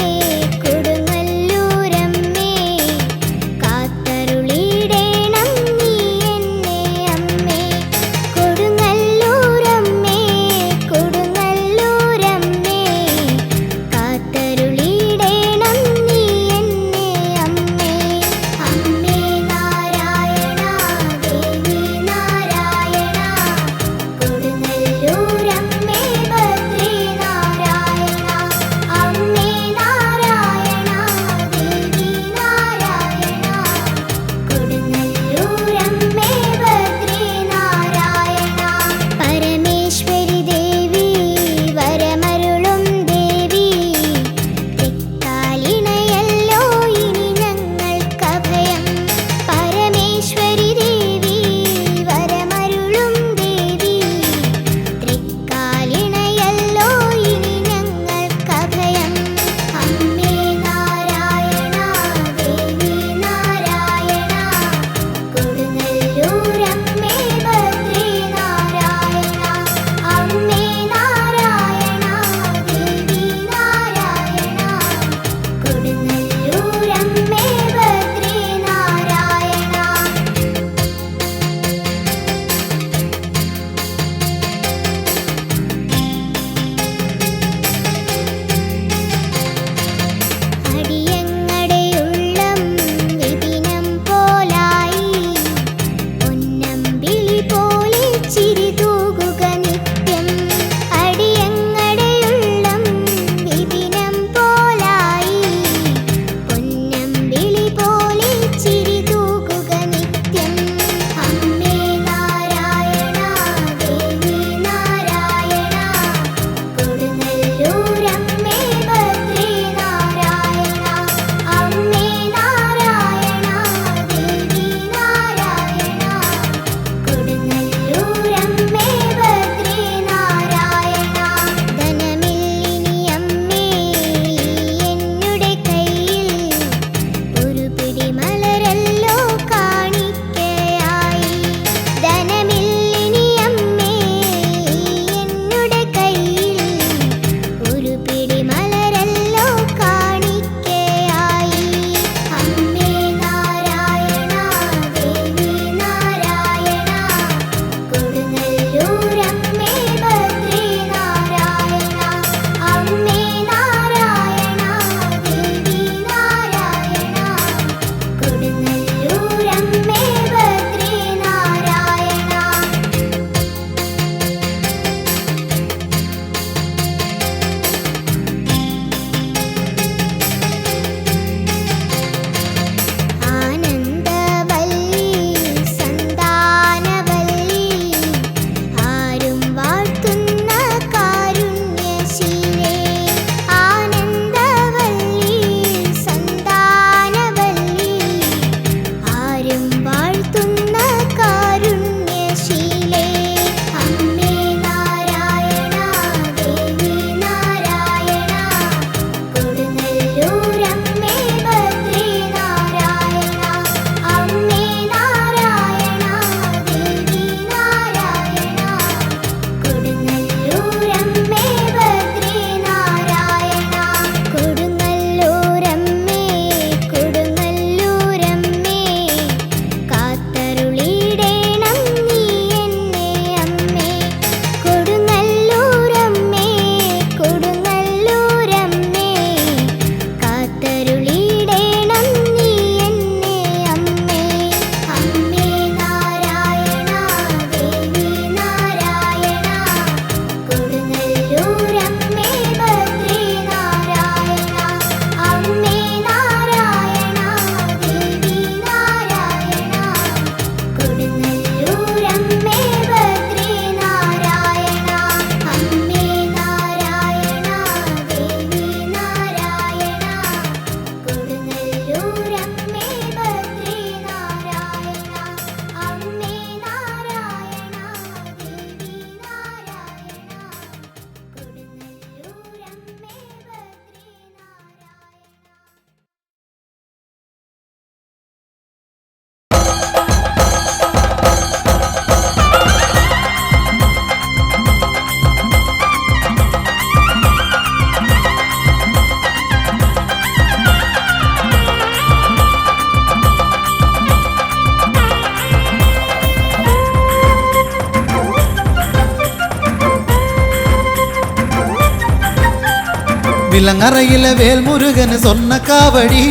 വിലങ്ങറയിലെ വേൽമുരുകന് സ്വർണ്ണ കാവടി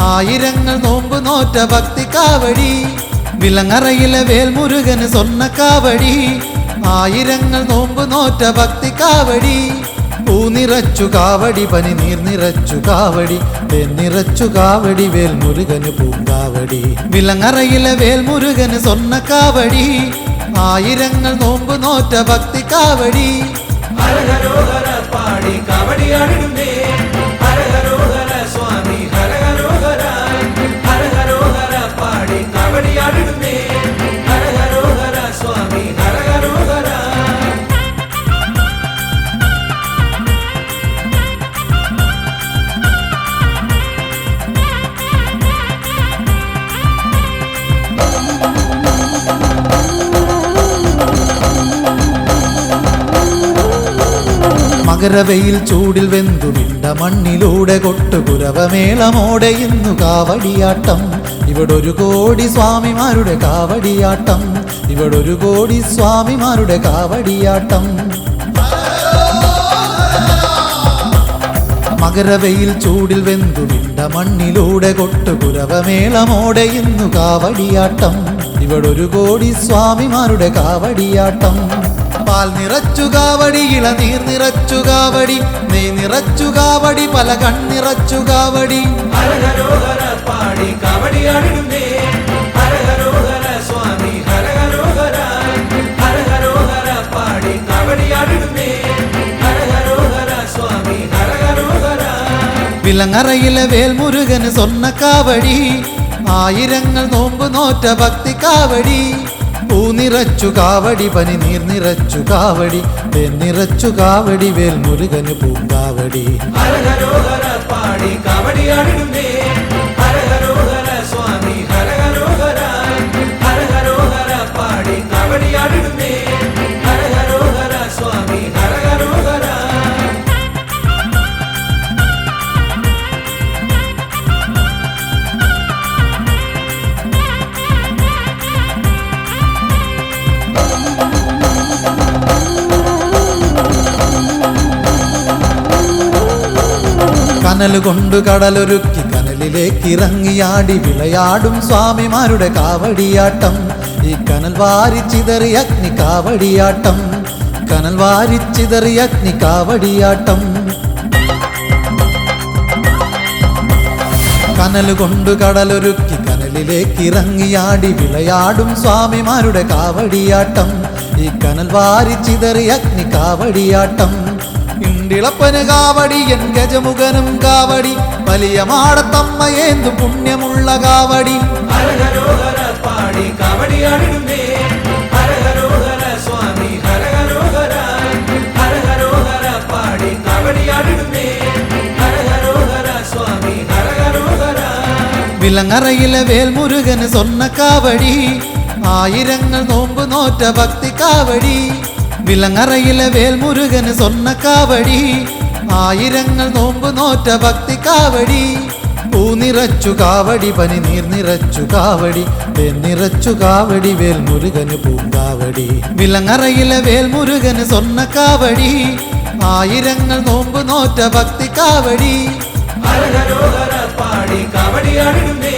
ആയിരങ്ങൾ നോമ്പ് നോറ്റ ഭക്തി കാവടി വിലങ്ങറയിലെ വേൽമുരുകന് സ്വർണ്ണ കാവടി ആയിരങ്ങൾ നോമ്പ് നോറ്റ ഭക്തി കാവടി പൂ നിറച്ചു കാവടി പനി നീർ നിറച്ചു കാവടി നിറച്ചു കാവടി വേൽമുരുകന് പൂങ്കാവടി വിലങ്ങറയിലെ വേൽമുരുകന് സ്വർണ്ണ കാവടി ആയിരങ്ങൾ നോമ്പ് നോറ്റ ഭക്തി കാവടി ഹരഹരോഹര പാടി കാവടിയാടിടുന്നേ ഹരഹരോഹര സ്വാമി ഹരഹരോഹര ഹരഹരോഹര പാടി കാവടിയാടിടുന്നേ ഹരഹരോഹര സ്വാമി ഹരഹരോഹര മകരവെയിൽ ചൂടിൽ വെന്തു വിണ്ട മണ്ണിലൂടെ കൊട്ടുകുരവമേളമോടെ ഇന്നു കാവടിയാട്ടം ഇവിടൊരു കോടി സ്വാമിമാരുടെ കാവടിയാട്ടം ഇവിടൊരു കോടി സ്വാമിമാരുടെ കാവടിയാട്ടം മകരവെയിൽ ചൂടിൽ വെന്തു വിണ്ട മണ്ണിലൂടെ കൊട്ടുകുരവമേളമോടെ ഇന്നു കാവടിയാട്ടം ഇവിടൊരു കോടി സ്വാമിമാരുടെ കാവടിയാട്ടം പാൽ നിറച്ചു കാവടി ഇളനീർ നിറച്ചു കാവടി നെയ് നിറച്ചു കാവടി പല കണ്ണിറച്ചു കാവടി ഹരഹരോഹര പാടി കാവടിയാടിടുന്നേ ഹരഹരോഹര സ്വാമി ഹരഹരോഹര ഹരഹരോഹര പാടി കാവടിയാടിടുന്നേ ഹരഹരോഹര സ്വാമി ഹരഹരോഹര വിലങ്ങറയിലെ വേൽമുരുകന് സ്വർണ്ണ കാവടി ആയിരങ്ങൾ നോമ്പ് നോറ്റ ഭക്തി കാവടി പൂ നിറച്ചു കാവടി പനി നീർ നിറച്ചു കാവടി നിറച്ചു കാവടി വേൽമുരുകന് പൂങ്കാവടി ഹരഹരോഹര പാടി കാവടിയാടിടുന്നേ ഹരഹരോഹര സ്വാമി ഹരഹരോഹര ഹരഹരോഹര പാടി കാവടിയാടിടുന്നേ ഹരഹരോഹര സ്വാമി ഹരഹരോഹര കനലുകൊണ്ടു കടലൊരുക്കി കനലിലേക്ക് ഇറങ്ങിയാടി വിളയാടും സ്വാമിമാരുടെ കാവടിയാട്ടം ഈ കനൽ വാരിച്ചിതറി അഗ്നി കാവടിയാട്ടം കനൽ വാരിച്ചിതറി അഗ്നി കാവടിയാട്ടം കനലുകൊണ്ടു കടലൊരുക്കി കനലിലേക്ക് ഇറങ്ങിയാടി വിളയാടും സ്വാമിമാരുടെ കാവടിയാട്ടം ഈ കനൽ വാരിച്ചിതറി അഗ്നി കാവടിയാട്ടം ഇണ്ടിളപ്പന് കാവടി എൻ ഗജമുഖനും കാവടി വലിയ മാടത്തമ്മയേന്തു പുണ്യമുള്ള കാവടി ഹരഹരോഹര പാടി കാവടിയാടിടുന്നേ ഹരഹരോഹര സ്വാമി ഹരഹരോഹര ഹരഹരോഹര പാടി കാവടിയാടിടുന്നേ ഹരഹരോഹര സ്വാമി ഹരഹരോഹര വിലങ്ങറയിലെ വേൽമുരുകന് സ്വർണ്ണ കാവടി ആയിരങ്ങൾ നോമ്പ് നോറ്റ ഭക്തി കാവടി വിലങ്ങറയിലെ വേൽമുരുകന് സ്വർണ്ണ കാവടി ആയിരങ്ങൾ നോമ്പ് നോറ്റ ഭക്തി കാവടി പൂ നിറച്ചു കാവടി പനി നീർ നിറച്ചു കാവടി നിറച്ചു കാവടി വേൽമുരുകന് പൂങ്കാവടി വിലങ്ങറയിലെ വേൽമുരുകന് സ്വർണ്ണ കാവടി ആയിരങ്ങൾ നോമ്പ് നോറ്റ ഭക്തി കാവടി ഹരഹരോഹര പാടി കാവടിയാടിടുന്നേ